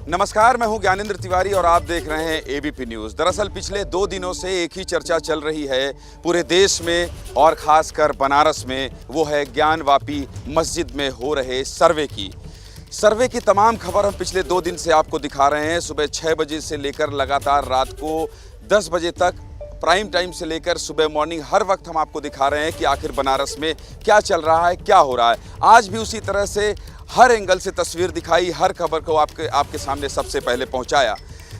नमस्कार, मैं हूं ज्ञानेंद्र तिवारी और आप देख रहे हैं एबीपी न्यूज़। दरअसल पिछले 2 दिनों से एक ही चर्चा चल रही है पूरे देश में और ख़ासकर बनारस में, वो है ज्ञानवापी मस्जिद में हो रहे सर्वे की तमाम खबर हम पिछले 2 दिन से आपको दिखा रहे हैं। सुबह 6 बजे से लेकर लगातार रात को 10 बजे तक, प्राइम टाइम से लेकर सुबह मॉर्निंग, हर वक्त हम आपको दिखा रहे हैं कि आखिर बनारस में क्या चल रहा है, क्या हो रहा है। आज भी उसी तरह से हर एंगल से तस्वीर दिखाई, हर खबर को आपके सामने सबसे पहले पहुंचाया।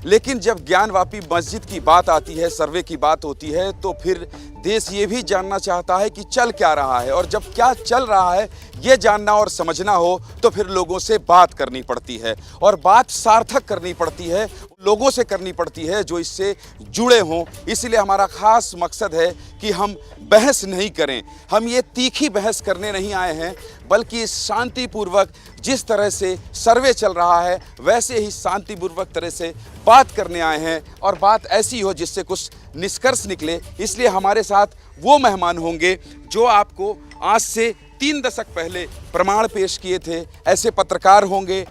लेकिन जब ज्ञानवापी मस्जिद की बात आती है, सर्वे की बात होती है, तो फिर देश ये भी जानना चाहता है कि चल क्या रहा है। और जब क्या चल रहा है ये जानना और समझना हो तो फिर लोगों से बात करनी पड़ती है, और बात सार्थक करनी पड़ती है, लोगों से करनी पड़ती है जो इससे जुड़े हों। इसलिए हमारा खास मकसद है कि हम बहस नहीं करें, हम ये तीखी बहस करने नहीं आए हैं, बल्कि शांतिपूर्वक जिस तरह से सर्वे चल रहा है वैसे ही शांतिपूर्वक तरह से बात करने आए हैं, और बात ऐसी हो जिससे कुछ निष्कर्ष निकले। इसलिए हमारे साथ वो मेहमान होंगे जो आपको आज से 3 दशक पहले प्रमाण पेश किए थे। ऐसे पत्रकार होंगे,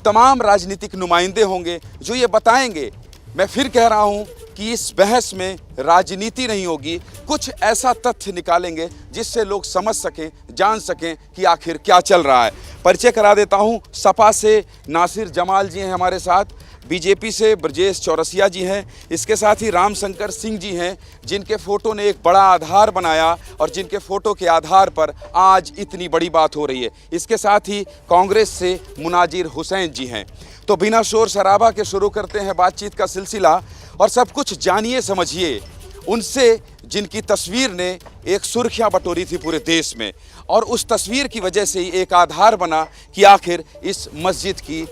तमाम राजनीतिक नुमाइंदे होंगे जो ये बताएंगे। मैं फिर कह रहा हूँ कि इस बहस में राजनीति नहीं होगी, कुछ ऐसा तथ्य निकालेंगे जिससे लोग समझ सकें, जान सकें कि आखिर क्या चल रहा है। परिचय करा देता हूँ। सपा से नासिर जमाल जी हैं हमारे साथ, बीजेपी से ब्रजेश चौरसिया जी हैं, इसके साथ ही रामशंकर सिंह जी हैं, जिनके फ़ोटो ने एक बड़ा आधार बनाया और जिनके फ़ोटो के आधार पर आज इतनी बड़ी बात हो रही है। इसके साथ ही कांग्रेस से मुनाजिर हुसैन जी हैं। तो बिना शोर शराबा के शुरू करते हैं बातचीत का सिलसिला, और सब कुछ जानिए समझिए उनसे जिनकी तस्वीर ने एक सुर्खियां बटोरी थी पूरे देश में, और उस तस्वीर की वजह से ही एक आधार बना कि आखिर इस मस्जिद की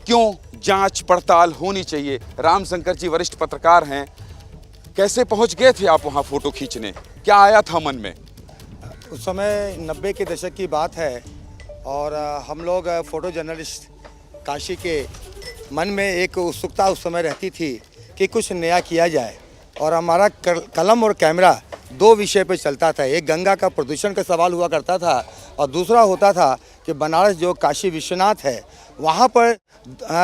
क्यों जांच पड़ताल होनी चाहिए। रामशंकर जी वरिष्ठ पत्रकार हैं, कैसे पहुंच गए थे आप वहां फ़ोटो खींचने, क्या आया था मन में? उस समय 90 के दशक की बात है, और हम लोग फ़ोटो जर्नलिस्ट काशी के मन में एक उत्सुकता उस समय रहती थी कि कुछ नया किया जाए, और हमारा कलम और कैमरा 2 विषय पर चलता था। एक गंगा का प्रदूषण का सवाल हुआ करता था, और दूसरा होता था कि बनारस जो काशी विश्वनाथ है, वहाँ पर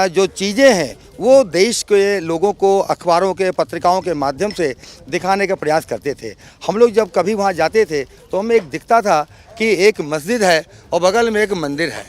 जो चीज़ें हैं वो देश के लोगों को अखबारों के, पत्रिकाओं के माध्यम से दिखाने का प्रयास करते थे। हम लोग जब कभी वहाँ जाते थे तो हमें एक दिखता था कि एक मस्जिद है और बगल में एक मंदिर है।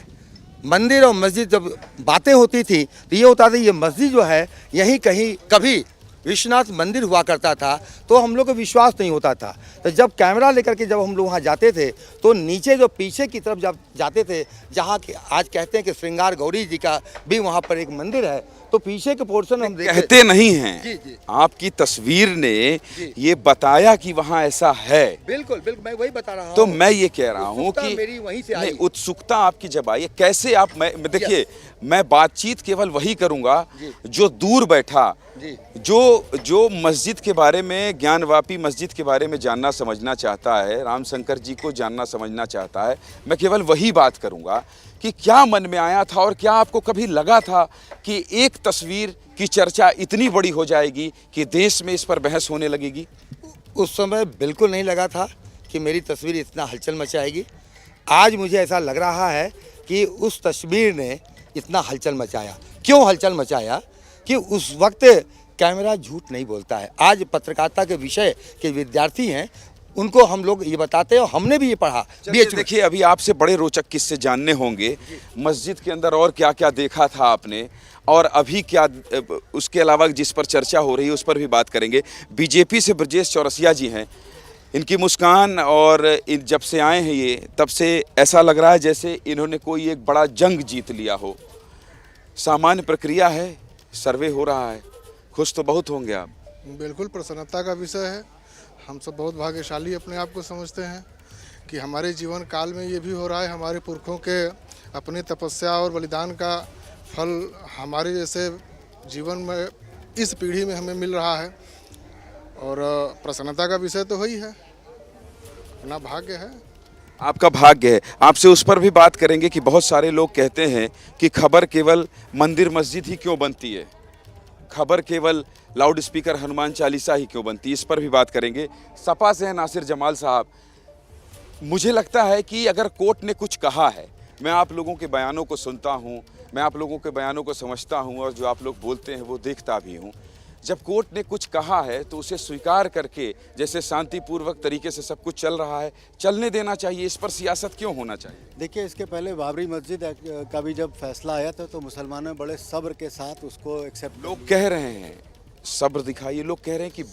मंदिर और मस्जिद जब बातें होती थी तो ये होता था ये मस्जिद जो है यहीं कहीं कभी विश्वनाथ मंदिर हुआ करता था, तो हम लोग को विश्वास नहीं होता था। तो जब कैमरा लेकर के जब हम लोग वहाँ जाते थे तो नीचे जो पीछे की तरफ जब जाते थे, जहाँ कि आज कहते हैं कि श्रृंगार गौरी जी का भी वहाँ पर एक मंदिर है, तो पीछे के पोर्शन हम कहते नहीं हैं। जी। आपकी तस्वीर ने ये बताया कि वहाँ ऐसा है। बिल्कुल बिल्कुल, मैं वही बता रहा हूँ। तो मैं ये कह रहा हूँ कि मेरी वहीं से आई। उत्सुकता आपकी जब आई, कैसे आप, मैं देखिए, मैं बातचीत केवल वही करूँगा जो दूर बैठा, जो मस्जिद के बारे में, ज्ञानवापी मस्जिद के बारे में जानना समझना चाहता है, रामशंकर जी को जानना समझना चाहता है। मैं केवल वही बात करूँगा कि क्या मन में आया था, और क्या आपको कभी लगा था कि एक तस्वीर की चर्चा इतनी बड़ी हो जाएगी कि देश में इस पर बहस होने लगेगी? उस समय बिल्कुल नहीं लगा था कि मेरी तस्वीर इतना हलचल मचाएगी। आज मुझे ऐसा लग रहा है कि उस तस्वीर ने इतना हलचल मचाया। क्यों हलचल मचाया? कि उस वक्त कैमरा झूठ नहीं बोलता है। आज पत्रकारिता के विषय के विद्यार्थी हैं, उनको हम लोग ये बताते हैं, और हमने भी ये पढ़ा। देखिए, अभी आपसे बड़े रोचक किस्से जानने होंगे। मस्जिद के अंदर और क्या क्या देखा था आपने, और अभी क्या, उसके अलावा जिस पर चर्चा हो रही है उस पर भी बात करेंगे। बीजेपी से ब्रजेश चौरसिया जी हैं, इनकी मुस्कान, और जब से आए हैं ये, तब से ऐसा लग रहा है जैसे इन्होंने कोई एक बड़ा जंग जीत लिया हो। सामान्य प्रक्रिया है, सर्वे हो रहा है, खुश तो बहुत होंगे आप? बिल्कुल प्रसन्नता का विषय है। हम सब बहुत भाग्यशाली अपने आप को समझते हैं कि हमारे जीवन काल में ये भी हो रहा है। हमारे पुरखों के अपनी तपस्या और बलिदान का फल हमारे जैसे जीवन में, इस पीढ़ी में हमें मिल रहा है, और प्रसन्नता का विषय तो वही है, अपना भाग्य है। आपका भाग्य है। आपसे उस पर भी बात करेंगे कि बहुत सारे लोग कहते हैं कि खबर केवल मंदिर मस्जिद ही क्यों बनती है, खबर केवल लाउड स्पीकर हनुमान चालीसा ही क्यों बनती है, इस पर भी बात करेंगे। सपा से हैं नासिर जमाल साहब। मुझे लगता है कि अगर कोर्ट ने कुछ कहा है, मैं आप लोगों के बयानों को सुनता हूँ, मैं आप लोगों के बयानों को समझता हूं और जो आप लोग बोलते हैं वो देखता भी हूं। जब कोर्ट ने कुछ कहा है तो उसे स्वीकार करके, जैसे शांतिपूर्वक तरीके से सब कुछ चल रहा है, चलने देना चाहिए। इस पर सियासत क्यों होना चाहिए? देखिए, इसके पहले बाबरी मस्जिद का भी जब फैसला आया था तो मुसलमानों ने बड़े सब्र के साथ उसको एक्सेप्ट। लोग कह रहे हैं, सब्र दिखाइए, लोग कह रहे हैं कि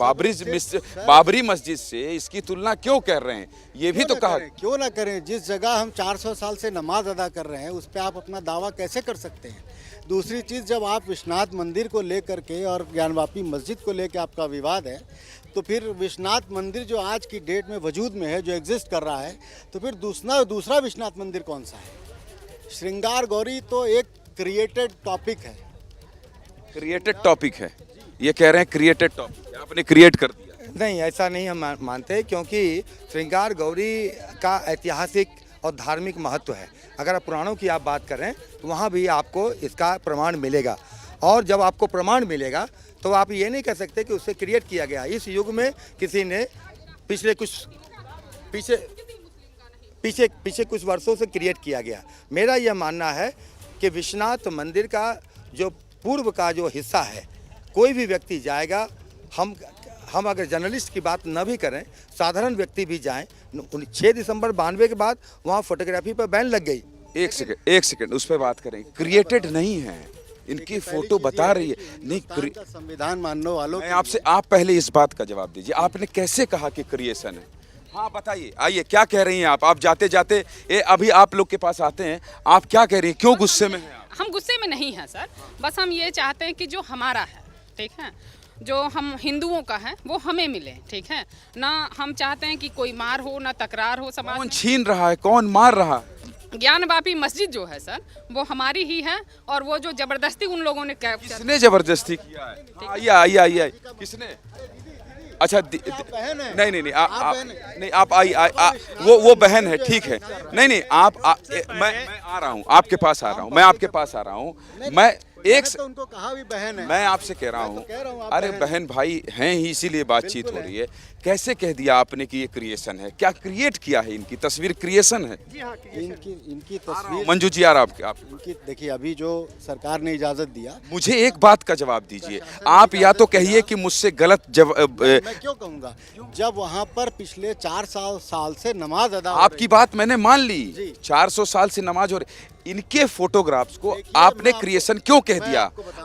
बाबरी मस्जिद से इसकी तुलना क्यों कर रहे हैं? ये भी तो कहा। क्यों ना करें, जिस जगह हम 400 साल से नमाज अदा कर रहे हैं उस पर आप अपना दावा कैसे कर सकते हैं? दूसरी चीज़, जब आप विश्वनाथ मंदिर को लेकर के और ज्ञानवापी मस्जिद को लेकर आपका विवाद है, तो फिर विश्वनाथ मंदिर जो आज की डेट में वजूद में है, जो एग्जिस्ट कर रहा है, तो फिर दूसरा विश्वनाथ मंदिर कौन सा है? श्रृंगार गौरी तो एक क्रिएटेड टॉपिक है। क्रिएटेड टॉपिक है, ये कह रहे हैं क्रिएटेड टॉपिक, आपने क्रिएट कर दिया। नहीं, ऐसा नहीं हम मानते, क्योंकि श्रृंगार गौरी का ऐतिहासिक और धार्मिक महत्व है। अगर आप पुराणों की आप बात करें तो वहाँ भी आपको इसका प्रमाण मिलेगा, और जब आपको प्रमाण मिलेगा तो आप ये नहीं कह सकते कि उससे क्रिएट किया गया। इस युग में किसी ने पिछले कुछ वर्षों से क्रिएट किया गया। मेरा यह मानना है कि विश्वनाथ मंदिर का जो पूर्व का जो हिस्सा है, कोई भी व्यक्ति जाएगा, हम अगर जर्नलिस्ट की बात न भी करें, साधारण व्यक्ति भी जाएं, 6 दिसंबर 92 के बाद वहाँ फोटोग्राफी पर बैन लग गई। एक सेकंड उस पर बात करें। क्रिएटेड नहीं है, इनकी फोटो बता रही है। नहीं, संविधान मानने वालों, मैं आपसे, आप पहले इस बात का जवाब दीजिए, आपने कैसे कहा कि क्रिएशन है? हाँ बताइए, आइए, क्या कह रही हैं आप जाते जाते अभी आप लोग के पास आते हैं, आप क्या कह रही हैं? क्यों गुस्से में हैं आप? हम गुस्से में नहीं हैं सर, बस हम ये चाहते हैं कि जो हमारा है, ठीक है, जो हम हिंदुओं का है वो हमें मिले, ठीक है ना। हम चाहते हैं कि कोई मार हो ना तकरार हो समाज कौन में। छीन रहा है, कौन मार रहा है? ज्ञानवापी मस्जिद जो है सर, वो हमारी ही है, और वो जो जबरदस्ती उन लोगों ने किसने जबरदस्ती किया है? आइए, किसने? अच्छा, नहीं, आप आइए, वो बहन है, ठीक है। नहीं, मैं आ रहा हूँ, आपके पास आ रहा हूँ, मैं तो उनको कहा भी बहन है। मैं आपसे कह रहा हूँ, अरे बहन भाई हैं ही, इसीलिए बातचीत हो रही है। कैसे कह दिया आपने कि ये क्रिएशन है? क्या क्रिएट किया है? इनकी तस्वीर क्रिएशन है? इनकी तस्वीर। मंजू जी यार, आप इनकी देखिए, अभी जो सरकार ने इजाजत दिया, मुझे एक बात का जवाब दीजिए। आप या तो कहिए कि मुझसे गलत मैं क्यों कहूँगा, जब वहाँ पर पिछले 400 साल से नमाज अदा, आपकी बात मैंने मान ली, 400 साल से नमाज हो रही, इनके फोटोग्राफ्स को आपने क्रिएशन क्यों कह दिया?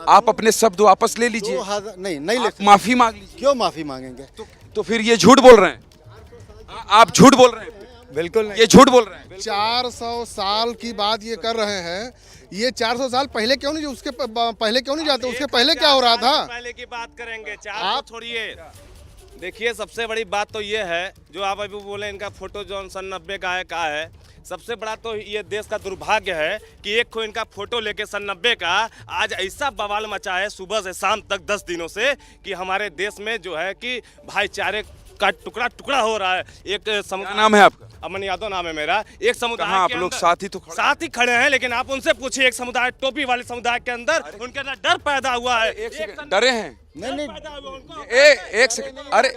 आप अपने शब्द वापस ले लीजिए। नहीं, माफी मांग लीजिए। क्यों माफी मांगेंगे? तो फिर ये झूठ बोल रहे हैं, आप झूठ बोल रहे हैं। बिल्कुल नहीं, ये झूठ बोल रहे हैं। 400 साल की बात ये कर रहे हैं, ये 400 साल पहले क्यों नहीं, उसके पहले क्यों नहीं जाते? उसके पहले क्या हो रहा था? पहले की बात करेंगे, आप छोड़िए। देखिए, सबसे बड़ी बात तो ये है, जो आप अभी बोले इनका फोटो जो 90 का है, सबसे बड़ा तो ये देश का दुर्भाग्य है कि एक को इनका फोटो लेके 90 का आज ऐसा बवाल मचा है सुबह से शाम तक 10 दिनों से, कि हमारे देश में जो है कि भाईचारे का टुकड़ा हो रहा है। एक क्या नाम है आपका? अमन यादव नाम है मेरा। एक समुदाय कहाँ आप लोग साथ ही खड़े हैं, लेकिन आप उनसे पूछिए, एक समुदाय, टोपी वाले समुदाय के अंदर उनके अंदर डर पैदा हुआ है। डरे हैं? नहीं, एक सेकंड, अरे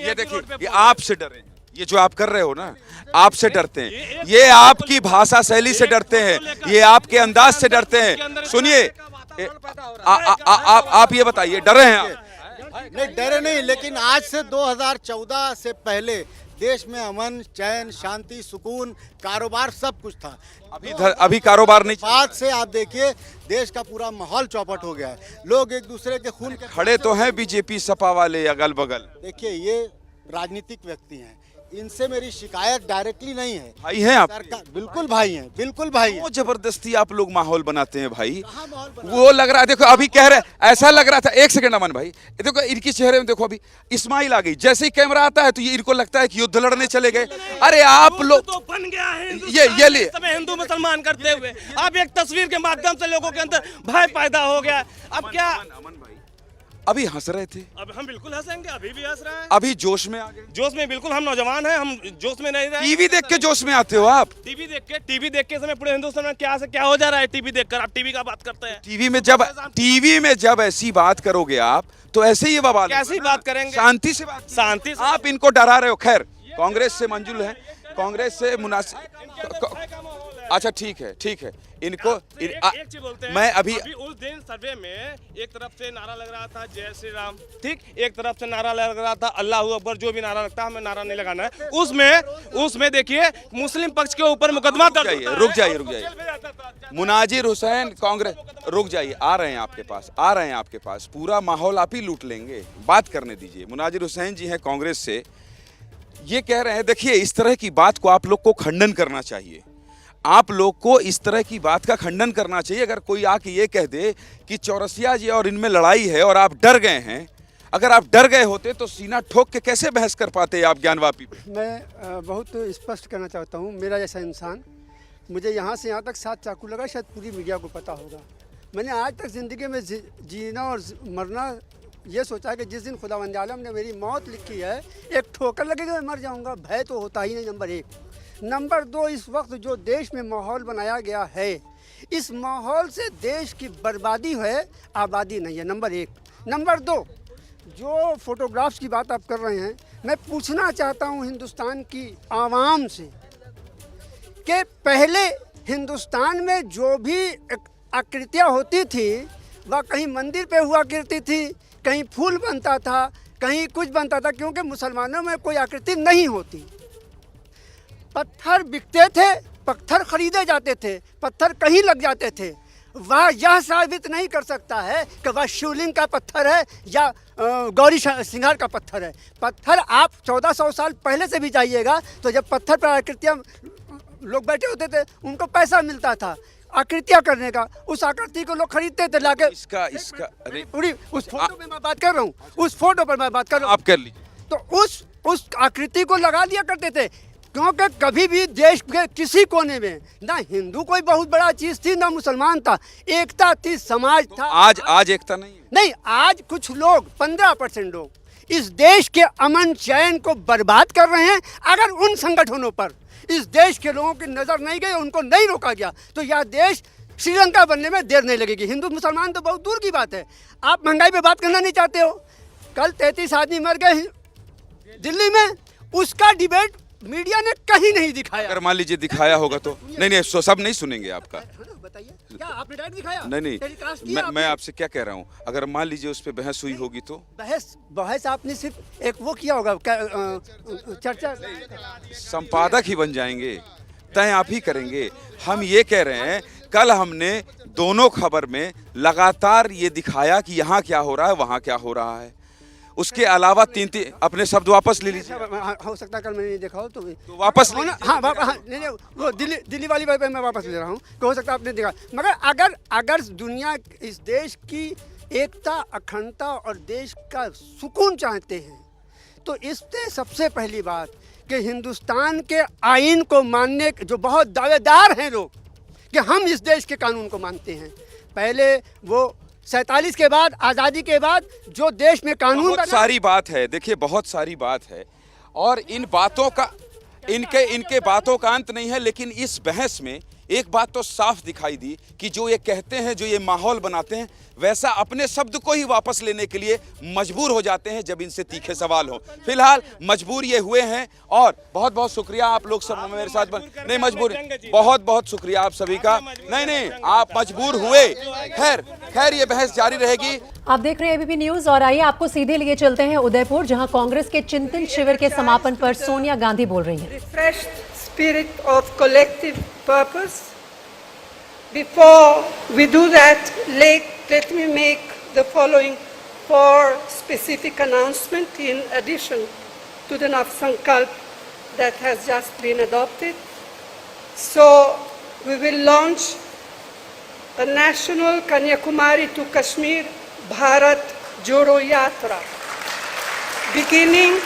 ये देखिए, ये आपसे डरे, ये जो आप कर रहे हो ना, आपसे डरते हैं, ये आपकी भाषा शैली से डरते हैं, ये आपके अंदाज से डरते हैं। सुनिए, आप ये बताइए, डरे हैं आप? नहीं, डरे नहीं, लेकिन आज से 2014 से पहले देश में अमन, चैन, शांति, सुकून, कारोबार सब कुछ था। अभी कारोबार नहीं। बाद से आप देखिए, देश का पूरा माहौल चौपट हो गया है। लोग एक दूसरे के खून के खड़े तो हैं बीजेपी सपा वाले अगल बगल। देखिए, ये राजनीतिक व्यक्ति हैं, इनसे मेरी शिकायत डायरेक्टली नहीं है। भाई हैं आप? बिल्कुल भाई हैं, बिल्कुल भाई हैं। वो जबरदस्ती आप लोग माहौल बनाते हैं भाई। वो लग रहा है, देखो अभी कह रहे, ऐसा लग रहा था, एक सेकंड अमन भाई, देखो इनके चेहरे में देखो, अभी इस्माइल आ गई, जैसे ही कैमरा आता है तो ये इनको लगता है कि युद्ध लड़ने चले गए। अरे आप लोग तो बन गया है ये लिए हिंदू मुसलमान करते हुए, अब एक तस्वीर के माध्यम से लोगों के अंदर भय पैदा हो गया। अब क्या अभी हंस रहे थे, अब हम बिल्कुल हंसेंगे, अभी भी हंस रहे हैं, अभी जोश में आ गए। जोश में बिल्कुल, हम नौजवान हैं, हम जोश में नहीं रहे। टीवी देख के जोश में आते हो आप? टीवी देख के समय पूरे हिंदुस्तान में क्या से क्या हो जा रहा है टीवी देखकर। आप टीवी का बात करते हैं। टीवी में जब ऐसी बात करोगे आप, तो ऐसे ही बवाल। कैसी बात करेंगे? शांति से बात, शांति से। आप इनको डरा रहे हो। खैर, कांग्रेस से मंजुल है, कांग्रेस से मुनासिब, अच्छा ठीक है इनको एक चीज बोलते हैं, मैं अभी उस दिन सर्वे में एक तरफ से नारा लग रहा था जय श्री राम, ठीक, एक तरफ से नारा लग रहा था अल्लाह अकबर, जो भी नारा लगता है हमें नारा नहीं लगाना है। उसमें देखिए मुस्लिम पक्ष के ऊपर मुकदमा दर्ज होता है। रुक जाइए मुनाजिर हुसैन कांग्रेस, रुक जाइए, आ रहे हैं आपके पास पूरा माहौल आप ही लूट लेंगे, बात करने दीजिए। मुनाजिर हुसैन जी हैं कांग्रेस से, ये कह रहे हैं, देखिए इस तरह की बात को आप लोग को खंडन करना चाहिए, आप लोग को इस तरह की बात का खंडन करना चाहिए। अगर कोई आके ये कह दे कि चौरसिया जी और इनमें लड़ाई है और आप डर गए हैं, अगर आप डर गए होते तो सीना ठोक के कैसे बहस कर पाते आप ज्ञानवापी पे? मैं बहुत स्पष्ट करना चाहता हूँ, मेरा जैसा इंसान, मुझे यहाँ से यहाँ तक 7 चाकू लगा, शायद पूरी मीडिया को पता होगा। मैंने आज तक ज़िंदगी में जीना और मरना ये सोचा है कि जिस दिन खुदावंद आलम ने मेरी मौत लिखी है, एक ठोकर लगेगा मैं मर जाऊँगा, भय तो होता ही नहीं, नंबर 1। नंबर 2, इस वक्त जो देश में माहौल बनाया गया है, इस माहौल से देश की बर्बादी है, आबादी नहीं है, नंबर 1। नंबर 2, जो फोटोग्राफ्स की बात आप कर रहे हैं, मैं पूछना चाहता हूं हिंदुस्तान की आवाम से कि पहले हिंदुस्तान में जो भी आकृतियाँ होती थी वह कहीं मंदिर पे हुआ करती थी, कहीं फूल बनता था, कहीं कुछ बनता था, क्योंकि मुसलमानों में कोई आकृति नहीं होती। पत्थर बिकते थे, पत्थर खरीदे जाते थे, पत्थर कहीं लग जाते थे। वह यह साबित नहीं कर सकता है कि वह शिवलिंग का पत्थर है या गौरी श्रृंगार का पत्थर है। पत्थर आप 1400 साल पहले से भी जाइएगा तो जब पत्थर पर आकृतियाँ लोग बैठे होते थे, उनको पैसा मिलता था आकृतियाँ करने का, उस आकृति को लोग खरीदते थे लाके। इसका पूरी उस फोटो पे मैं बात कर रहा हूँ, उस फोटो पर मैं बात कर रहा हूँ, आप कर लीजिए। तो उस आकृति को लगा दिया करते थे, क्योंकि कभी भी देश के किसी कोने में ना हिंदू कोई बहुत बड़ा चीज थी, ना मुसलमान था, एकता थी, समाज था। आज एकता नहीं, आज कुछ लोग 15% लोग इस देश के अमन चैन को बर्बाद कर रहे हैं। अगर उन संगठनों पर इस देश के लोगों की नजर नहीं गई, उनको नहीं रोका गया, तो यह देश श्रीलंका बनने में देर नहीं लगेगी। हिंदू मुसलमान तो बहुत दूर की बात है, आप महंगाई पे बात करना नहीं चाहते हो। कल 33 आदमी मर गए दिल्ली में, उसका डिबेट मीडिया ने कहीं नहीं दिखाया। अगर मान लीजिए दिखाया होगा तो नहीं, सब नहीं सुनेंगे आपका। बताइए, क्या आपने डायरेक्ट दिखाया? नहीं, मैं आपसे क्या कह रहा हूँ, अगर मान लीजिए उस पर बहस हुई होगी तो? बहस आपने सिर्फ एक वो किया होगा, चर्चा। संपादक ही बन जाएंगे, तय आप ही करेंगे। हम ये कह रहे हैं, कल हमने दोनों खबर में लगातार ये दिखाया कि यहाँ क्या हो रहा है, वहाँ क्या हो रहा है। उसके अलावा 3 अपने शब्द वापस ले लीजिए। हो सकता है कल मैंने नहीं देखा हो तो वापस हाँ, नहीं, वो दिल्ली वाली बात मैं वापस ले रहा हूँ कि हो सकता है आपने देखा। मगर अगर दुनिया इस देश की एकता, अखंडता और देश का सुकून चाहते हैं, तो इससे सबसे पहली बात कि हिंदुस्तान के आइन को मानने, जो बहुत दावेदार हैं लोग कि हम इस देश के कानून को मानते हैं, पहले वो 47 के बाद, आज़ादी के बाद जो देश में कानून, बहुत सारी बात है, देखिए बहुत सारी बात है, और इन बातों का इनके बातों का अंत नहीं है। लेकिन इस बहस में एक बात तो साफ दिखाई दी कि जो ये कहते हैं, जो ये माहौल बनाते हैं, वैसा अपने शब्द को ही वापस लेने के लिए मजबूर हो जाते हैं जब इनसे तीखे सवाल हो। फिलहाल मजबूर ये हुए हैं, और बहुत बहुत शुक्रिया आप लोग सब मेरे साथ नहीं मजबूर, बहुत बहुत शुक्रिया आप सभी का। नहीं, आप मजबूर हुए। खैर ये बहस जारी रहेगी। आप देख रहे हैं एबीपी न्यूज, और आइए आपको सीधे लिए चलते हैं उदयपुर, जहां कांग्रेस के चिंतन शिविर के समापन पर सोनिया गांधी बोल रही हैं। Spirit of collective purpose. Before we do that, let me make the following 4 specific announcements in addition to the Navsankalp that has just been adopted. So we will launch a national Kanyakumari to Kashmir Bharat Jodo Yatra beginning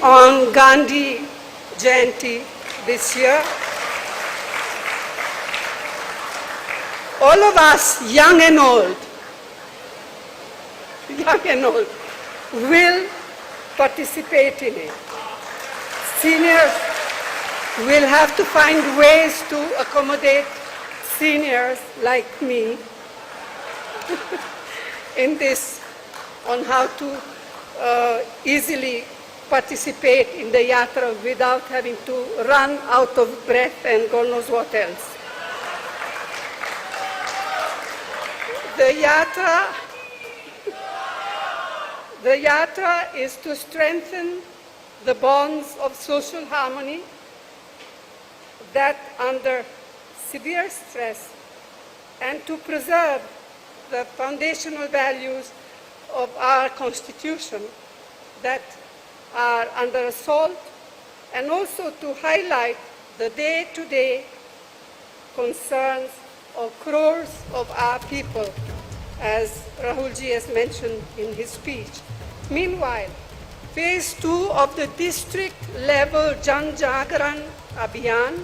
on Gandhi Jayanti this year. All of us, young and old, will participate in it. Seniors will have to find ways to accommodate seniors like me in this, on how to easily participate in the yatra without having to run out of breath and God knows what else. The yatra is to strengthen the bonds of social harmony that under severe stress and to preserve the foundational values of our Constitution that are under assault, and also to highlight the day-to-day concerns of crores of our people, as Rahulji has mentioned in his speech. Meanwhile, phase 2 of the district level Jan Jagaran Abhiyan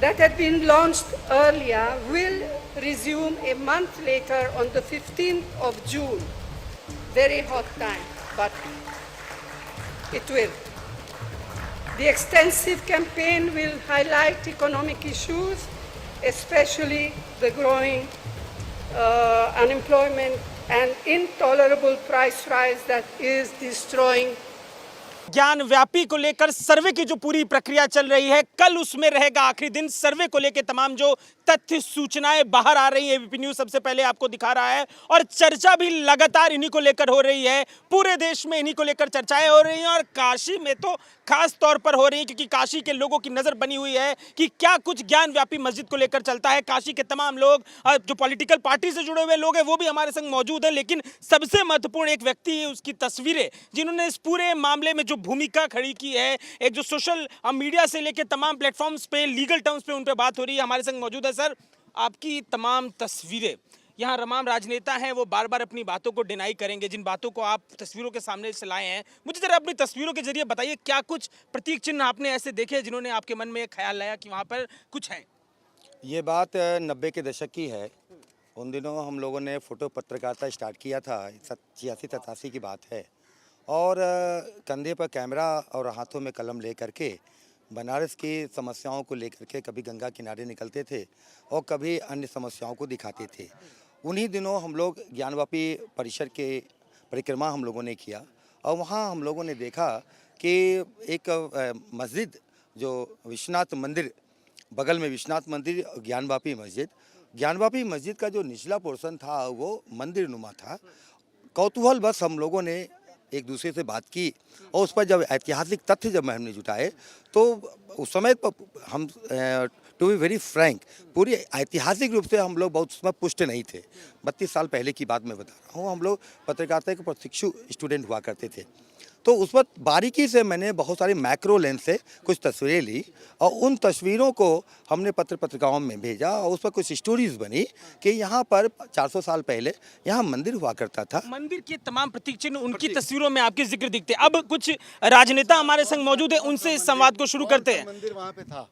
that had been launched earlier will resume a month later on the 15th of June. Very hot time, but it will. The extensive campaign will highlight economic issues, especially the growing unemployment and intolerable price rise that is destroying. ज्ञान व्यापी को लेकर सर्वे की जो पूरी प्रक्रिया चल रही है, कल उसमें रहेगा आखिरी दिन। सर्वे को लेकर तमाम जो तथ्य सूचनाएं बाहर आ रही है, एबीपी न्यूज़ सबसे पहले आपको दिखा रहा है, और चर्चा भी लगातार इन्हीं को लेकर हो रही है। पूरे देश में इन्हीं को लेकर चर्चाएं हो रही हैं और काशी में तो खास तौर पर हो रही है, क्योंकि काशी के लोगों की नजर बनी हुई है कि क्या कुछ ज्ञान व्यापी मस्जिद को लेकर चलता है। काशी के तमाम लोग, जो पॉलिटिकल पार्टी से जुड़े हुए लोग हैं, वो भी हमारे संग मौजूद हैं, लेकिन सबसे महत्वपूर्ण एक व्यक्ति है, उसकी तस्वीरें, जिन्होंने इस पूरे मामले में जो भूमिका खड़ी की है, एक जो सोशल मीडिया से लेकर तमाम प्लेटफॉर्म्स पे, लीगल टर्म्स पे उन पे बात हो रही है। हमारे संग मौजूद है। सर, आपकी तमाम तस्वीरें, यहाँ तमाम राजनेता हैं, वो बार बार अपनी बातों को डिनाई करेंगे, जिन बातों को आप तस्वीरों के सामने से लाए हैं। मुझे जरा अपनी तस्वीरों के जरिए बताइए, क्या कुछ प्रतीक चिन्ह आपने ऐसे देखे जिन्होंने आपके मन में एक ख्याल लाया कि वहाँ पर कुछ है? ये बात 90 के दशक की है। उन दिनों हम लोगों ने फ़ोटो पत्रकारिता स्टार्ट किया था, 86-87 की बात है, और कंधे पर कैमरा और हाथों में कलम ले करके बनारस की समस्याओं को लेकर के कभी गंगा किनारे निकलते थे और कभी अन्य समस्याओं को दिखाते थे। उन्हीं दिनों हम लोग ज्ञानवापी परिसर के परिक्रमा हम लोगों ने किया और वहाँ हम लोगों ने देखा कि एक मस्जिद, जो विश्वनाथ मंदिर, बगल में विश्वनाथ मंदिर, ज्ञानवापी मस्जिद का जो निचला पोर्शन था वो मंदिर नुमा था। कौतूहल बस हम लोगों ने एक दूसरे से बात की और उस पर जब ऐतिहासिक तथ्य जब हमने जुटाए तो उस समय हम टू बी वेरी फ्रैंक, पूरी ऐतिहासिक रूप से हम लोग बहुत उसमें पुष्ट नहीं थे। 32 साल पहले की बात मैं बता रहा हूँ। हम लोग पत्रकारिता के प्रशिक्षु स्टूडेंट हुआ करते थे, तो उस पर बारीकी से मैंने बहुत सारी मैक्रो लेंस से कुछ तस्वीरें ली और उन तस्वीरों को हमने पत्रिकाओं में भेजा और उस पर कुछ स्टोरीज बनी कि यहाँ पर 400 साल पहले यहाँ मंदिर हुआ करता था। मंदिर के तमाम प्रतीक चिन्ह उनकी तस्वीरों में आपके जिक्र दिखते। अब कुछ राजनेता हमारे संग मौजूद है, उनसे इस संवाद को शुरू करते हैं। मंदिर वहाँ पे था,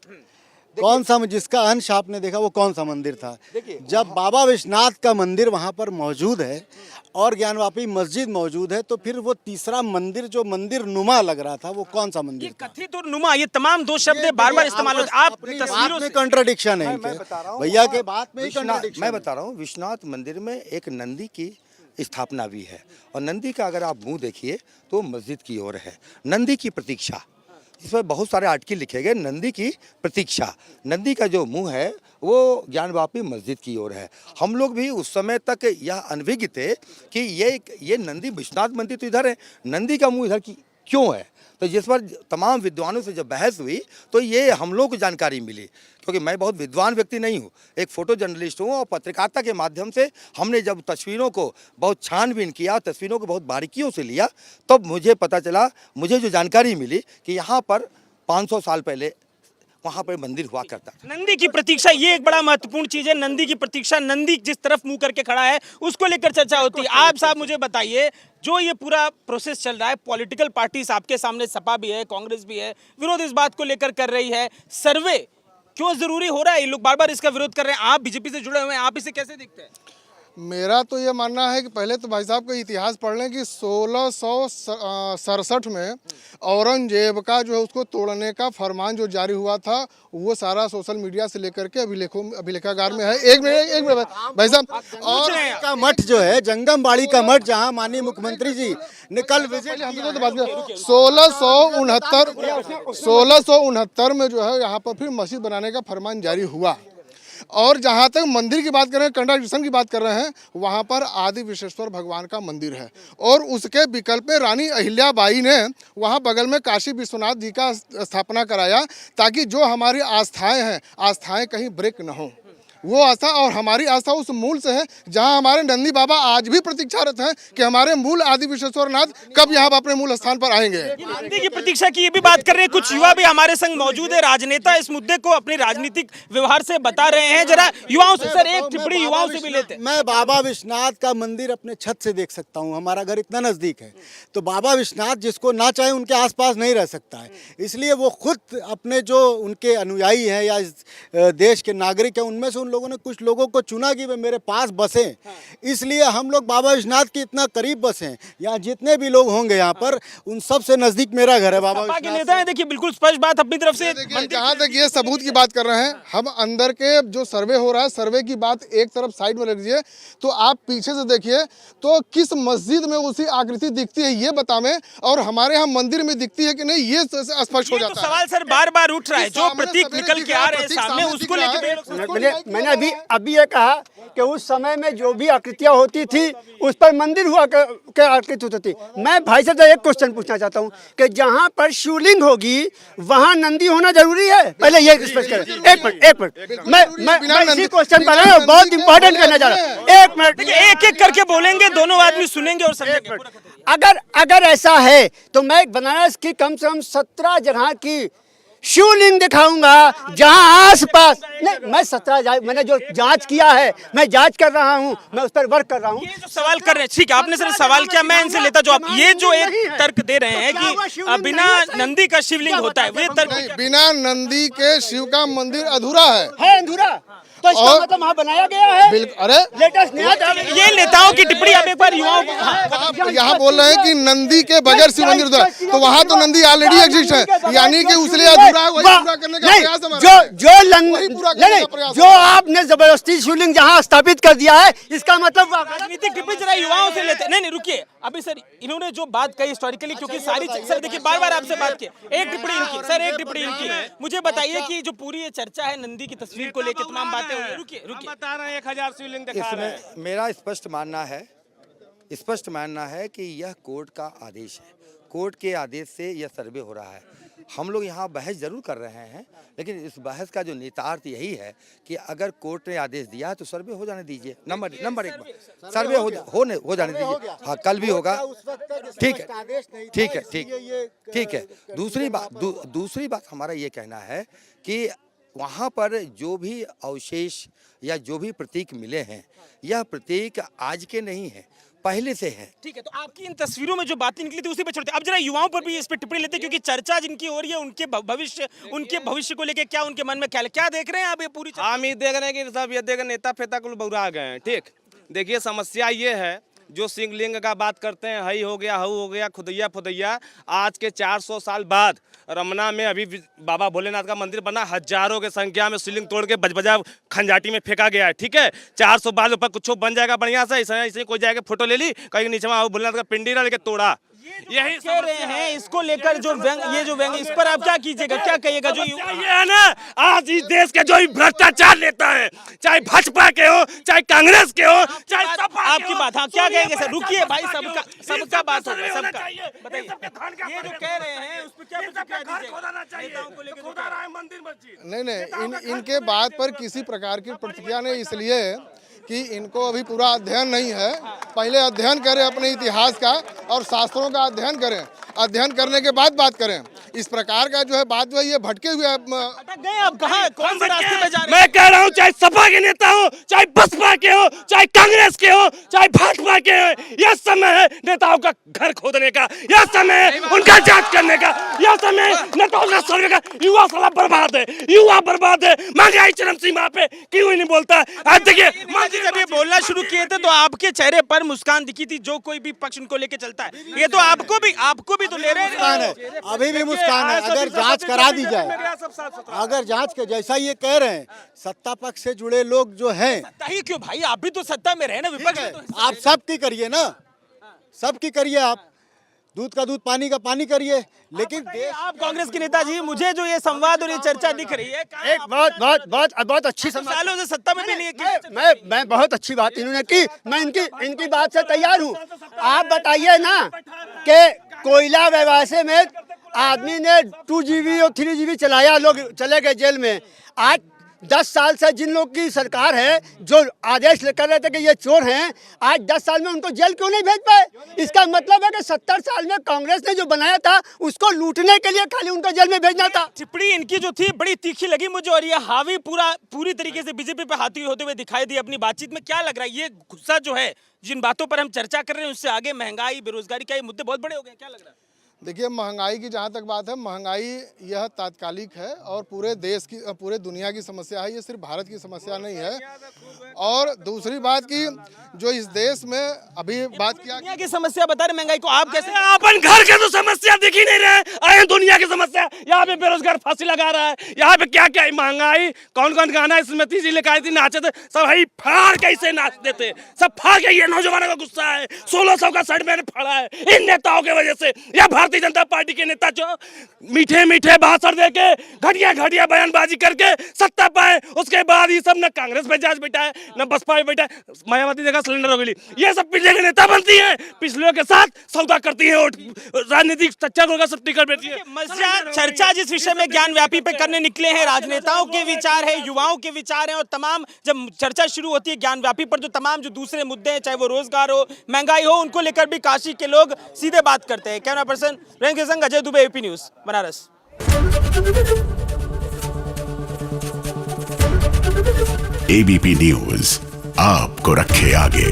कौन सा, जिसका अंश आपने देखा वो कौन सा मंदिर था? जब बाबा विश्वनाथ का मंदिर वहाँ पर मौजूद है और ज्ञानवापी मस्जिद मौजूद है, तो फिर वो तीसरा मंदिर जो मंदिर नुमा लग रहा था वो कौन सा मंदिर? ये कथित और नुमा, ये तमाम दो शब्द बार बार इस्तेमाल होते हैं। आप तस्वीरों में कंट्राडिक्शन है भैया के बात में। मैं बता रहा हूँ, विश्वनाथ मंदिर में एक नंदी की स्थापना भी है और नंदी का अगर आप मुँह देखिए तो मस्जिद की ओर है। नंदी की प्रतीक्षा, इसमें बहुत सारे आर्टिकल लिखे गए, नंदी की प्रतीक्षा। नंदी का जो मुंह है वो ज्ञानवापी मस्जिद की ओर है। हम लोग भी उस समय तक यह अनभिज्ञ थे कि ये नंदी, विश्वनाथ मंदिर तो इधर है, नंदी का मुंह इधर क्यों है? तो जिस पर तमाम विद्वानों से जब बहस हुई तो ये हम लोग को जानकारी मिली, क्योंकि मैं बहुत विद्वान व्यक्ति नहीं हूँ, एक फ़ोटो जर्नलिस्ट हूँ, और पत्रकारिता के माध्यम से हमने जब तस्वीरों को बहुत छानबीन किया, तस्वीरों को बहुत बारीकियों से लिया, तब मुझे पता चला, मुझे जो जानकारी मिली कि यहाँ पर 500 साल पहले वहाँ पर मंदिर हुआ करता था। नंदी की प्रतीक्षा, ये एक बड़ा महत्वपूर्ण चीज है। नंदी की प्रतीक्षा, नंदी जिस तरफ मुंह करके खड़ा है उसको लेकर चर्चा होती है। आप साहब मुझे बताइए, जो ये पूरा प्रोसेस चल रहा है, पॉलिटिकल पार्टीज आपके सामने, सपा भी है, कांग्रेस भी है, विरोध इस बात को लेकर कर रही है, सर्वे क्यों जरूरी हो रहा है? ये लोग बार बार इसका विरोध कर रहे हैं। आप बीजेपी से जुड़े हुए हैं, आप इसे कैसे देखते हैं? मेरा तो ये मानना है कि पहले तो भाई साहब का इतिहास पढ़ लें कि 1667 में औरंगजेब का जो है उसको तोड़ने का फरमान जो जारी हुआ था, वो सारा सोशल मीडिया से लेकर के अभिलेखागार में है। एक मिनट भाई साहब। और का मठ जो है जंगम बाड़ी का मठ, जहां माननीय मुख्यमंत्री जी ने कल विजिट 1669 में जो है यहाँ पर फिर मस्जिद बनाने का फरमान जारी हुआ। और जहाँ तक मंदिर की बात कर रहे हैं, कंस्ट्रक्शन की बात कर रहे हैं, वहाँ पर आदि विश्वेश्वर भगवान का मंदिर है और उसके विकल्प में रानी अहिल्याबाई ने वहाँ बगल में काशी विश्वनाथ जी का स्थापना कराया, ताकि जो हमारी आस्थाएं हैं, आस्थाएं कहीं ब्रेक न हो। वो आस्था और हमारी आस्था उस मूल से है, जहां हमारे नंदी बाबा आज भी प्रतीक्षारत हैं कि हमारे मूल आदि विश्वेश्वरनाथ कब यहाँ अपने मूल स्थान पर आएंगे। नंदी की प्रतीक्षा की ये भी बात कर रहे हैं, कुछ युवा भी हमारे संग मौजूद है, राजनेता इस मुद्दे को अपने राजनीतिक व्यवहार से बता रहे हैं। जरा युवाओं से सर एक टिप्पणी युवाओं से भी लेते हैं। मैं बाबा विश्वनाथ का मंदिर अपने छत से देख सकता हूँ, हमारा घर इतना नज़दीक है। तो बाबा विश्वनाथ जिसको ना चाहे उनके आसपास नहीं रह सकता है, इसलिए वो खुद अपने जो उनके अनुयायी हैं या इस देश के नागरिक हैं, उनमें से उन लोगों ने कुछ लोगों को चुना कि वे मेरे पास बसें, इसलिए हम लोग बाबा विश्वनाथ के इतना करीब बसें। यहाँ जितने भी लोग होंगे यहाँ पर, उन सबसे नज़दीक मेरा घर है। बाबा के नेता है, देखिए बिल्कुल स्पष्ट बात अपनी तरफ से। जहाँ तक ये सबूत की बात कर रहे हैं, हम अंदर के जो सर्वे हो रहा है, सर्वे की बात एक तरफ साइड में लीजिए, तो आप पीछे से देखिए तो किस मस्जिद में उसी आकृति दिखती है ये बतावें, और हमारे यहाँ मंदिर में दिखती है कि नहीं ये स्पष्ट हो जाता है। सवाल सर बार बार उठ रहा है, जो प्रतीक निकल के आ रहे हैं सामने, उसको लेकर मैंने अभी ये कहा कि उस समय में जो भी आकृतियां होती थी उस पर मंदिर हुआ के आकृति होती थी। मैं भाई साहब एक क्वेश्चन पूछना चाहता हूं कि जहां पर शिवलिंग होगी वहां नंदी होना जरूरी है? पहले ये स्पष्ट करें। एक मिनट मैं इसी क्वेश्चन पर है, बहुत इंपॉर्टेंट करना चाह रहा हूं। एक मिनट, एक एक करके बोलेंगे, दोनों आदमी सुनेंगे और समझेंगे। अगर ऐसा है तो मैं बनारस की कम से कम 17 जगह की शिवलिंग दिखाऊंगा जहां आसपास नहीं। मैं 17 मैंने जो जांच किया है, मैं जांच कर रहा हूं, मैं उस पर वर्क कर रहा हूं। ये जो सवाल कर रहे हैं, ठीक है, आपने सर सवाल किया, मैं इनसे लेता जवाब। ये जो एक तर्क दे रहे हैं कि बिना नंदी का शिवलिंग होता है, वो तर्क बिना नंदी के शिव का मंदिर अधूरा है अधूरा। तो इसका मतलब वहाँ बनाया गया है। बिल्कुल। अरे लेटेस्ट नया ये नेताओं की टिप्पणी आप एक बार युवाओं को यहाँ बोल रहे हैं कि नंदी के बगैर शिव मंदिर अधूरा, तो वहाँ तो नंदी ऑलरेडी एग्जिस्ट है, यानी कि उसलिए अधूरा है, वही पूरा करने का प्रयास जो आपने जबरदस्ती शिवलिंग जहाँ स्थापित कर दिया है, इसका मतलब राजनीतिक टिप्पणी जरा युवाओं से लेते। नहीं रुकिए, अभी सर इन्होंने जो बात कही हिस्टोरिकली, क्योंकि सारी सर देखिए बार आपसे बात की, एक टिप्पणी इनकी सर, एक टिप्पणी इनकी। मुझे बताइए कि जो पूरी ये चर्चा है नंदी की तस्वीर को लेकर, तमाम बातें हुई, रुकिए बता रहे हैं 1000 शिवलिंग दिखा रहे हैं। इसमें मेरा स्पष्ट मानना है कि यह कोर्ट का आदेश है। कोर्ट के आदेश से यह सर्वे हो रहा है। हम लोग यहाँ बहस जरूर कर रहे हैं, लेकिन इस बहस का जो निहितार्थ यही है कि अगर कोर्ट ने आदेश दिया तो सर्वे हो जाने दीजिए। नंबर एक बार सर्वे हो जाने दीजिए। हाँ, कल भी होगा। ठीक है। दूसरी बात हमारा ये कहना है कि वहाँ पर जो भी अवशेष या जो भी प्रतीक मिले हैं, यह प्रतीक आज के नहीं है, पहले से है। ठीक है, तो आपकी इन तस्वीरों में जो बातें निकली थी उसी पे छोड़ते। अब जरा युवाओं पर भी इस पे टिप्पणी लेते, क्योंकि चर्चा जिनकी हो रही है उनके भविष्य को लेकर क्या उनके मन में ख्याल है, क्या देख रहे हैं आप ये पूरी? हम ये देख रहे हैं कि सब ये देख नेता फेता कुल बौरा गए हैं। ठीक, देखिए समस्या ये है, जो शिवलिंग का बात करते हैं, हई हो गया, हऊ हो गया, खुदैया फुदैया, आज के 400 साल बाद रमना में अभी बाबा भोलेनाथ का मंदिर बना, हजारों के संख्या में शिवलिंग तोड़ के बजबजा खंजाटी में फेंका गया है। ठीक है, 400 बाद ऊपर कुछ बन जाएगा बढ़िया से, ऐसे कोई जाएगा फोटो ले ली, कहीं नीचे वहाँ भोलेनाथ का पिंडी लेके तोड़ा। यही कह रहे हैं, इसको लेकर जो व्यंग, इस पर आप क्या कीजिएगा, क्या कहिएगा? जो ये है ना, आज इस देश के जो भ्रष्टाचार नेता है, चाहे भाजपा के हो, चाहे कांग्रेस के हो, चाहे आपकी बात, हाँ क्या कहेंगे सर? रुकिए भाई, सबका बात हो रहा है, सबका बताइए। ये जो कह रहे हैं उस पर क्या प्रतिक्रिया दीजिएगा? नहीं, इनके बात पर किसी प्रकार की प्रतिक्रिया नहीं, इसलिए कि इनको अभी पूरा अध्ययन नहीं है। पहले अध्ययन करें अपने इतिहास का और शास्त्रों का अध्ययन करें, अध्ययन करने के बाद बात करें। इस प्रकार का जो है बात जो है ये भटके हुए अटक गए आप कहाँ, कौन से रास्ते पे जा रहे हैं? मैं कह रहा हूँ चाहे सपा के नेता हो, चाहे बसपा के हो, चाहे कांग्रेस के हो, चाहे भाजपा के हो, यह समय है नेताओं का घर खोदने का, यह समय है उनका जांच करने का, यह समय है नेताओं का सर्वे का। युवा साला बर्बाद है, युवा बर्बाद है, महंगाई चरम सीमा पे, क्यों नहीं बोलता? आज देखिए जब ये बोलना शुरू किए थे तो आपके चेहरे पर मुस्कान दिखी थी, जो कोई भी पक्ष उनको लेके चलता है। ये तो आपको भी तो ले रहे हैं। अभी भी मुस्कान है। अगर जांच करा दी जाए, अगर जांच के जैसा ये कह रहे हैं, सत्ता पक्ष से जुड़े लोग जो हैं, सही क्यों भाई, आप भी तो सत्ता में रहे ना, विपक्ष में तो आप सबकी करिए ना, सबकी करिए, आप दूध का दूध पानी का पानी करिए। लेकिन आप कांग्रेस के नेता जी, मुझे जो ये संवाद और ये चर्चा दिख रही है, एक बहुत अच्छी सालों से सत्ता में भी नहीं है। मैं बहुत अच्छी बात इन्होंने की, मैं इनकी बात से तैयार हूँ। आप बताइए ना कि कोयला व्यवसाय में आदमी ने 2GB और 3GB चलाया, लोग चले गए जेल में। आज 10 साल से जिन लोग की सरकार है, जो आदेश लेकर रहे थे कि ये चोर हैं, आज 10 साल में उनको जेल क्यों नहीं भेज पाए? इसका मतलब है कि 70 साल में कांग्रेस ने जो बनाया था उसको लूटने के लिए खाली उनको जेल में भेजना था। टिप्पणी इनकी जो थी बड़ी तीखी लगी मुझे, और ये हावी पूरी तरीके से बीजेपी पे हावी होते हुए दिखाई दी अपनी बातचीत में। क्या लग रहा है, ये गुस्सा जो है, जिन बातों पर हम चर्चा कर रहे हैं उससे आगे महंगाई, बेरोजगारी का ये मुद्दे बहुत बड़े हो गए, क्या लग रहा है? देखिए, महंगाई की जहाँ तक बात है, महंगाई यह तात्कालिक है और पूरे देश की, पूरे दुनिया की समस्या है, ये सिर्फ भारत की समस्या नहीं है। और दूसरी बात की जो इस देश में अभी बात किया, दुनिया की समस्या बता रहे, महंगाई को आप कैसे? अपन घर के तो समस्या दिख ही नहीं रहे, अरे दुनिया की समस्या। यहाँ पे बेरोजगार फांसी लगा रहा है, यहाँ पे क्या क्या महंगाई, कौन कौन गाना स्मृति जी लेकर आई थी, नाचे थे सब, भाई फाड़ कैसे नाच देते सब, फाड़ के। ये नौजवानों का गुस्सा है, 1600 का शर्ट मैंने फाड़ा है इन नेताओं की वजह से। यह भारतीय जनता पार्टी के नेता जो मीठे मीठे भाषण देके, घटिया बयानबाजी करके सत्ता पाए, उसके बाद ये सब न कांग्रेस पे जांच बिठाए, न बसपा पे बिठाए, मायावती जगह सिलेंडर हो गई। ये सब पिछले के नेता बनती है, पिछले के साथ सौदा करती है, राजनीतिक चर्चा का सब टिकट बैठी है। चर्चा जिस विषय में ज्ञान व्यापी पे करने निकले हैं, राजनेताओं के विचार है, युवाओं के विचार हैं, और तमाम जब चर्चा शुरू होती है ज्ञान व्यापी पर, जो तमाम जो दूसरे मुद्दे हैं, चाहे वो रोजगार हो, महंगाई हो, उनको लेकर भी काशी के लोग सीधे बात करते हैं। कैमरा पर्सन रंग के संग Ajay Dubey, ABP news, Banaras. ABP news आपको रखे आगे।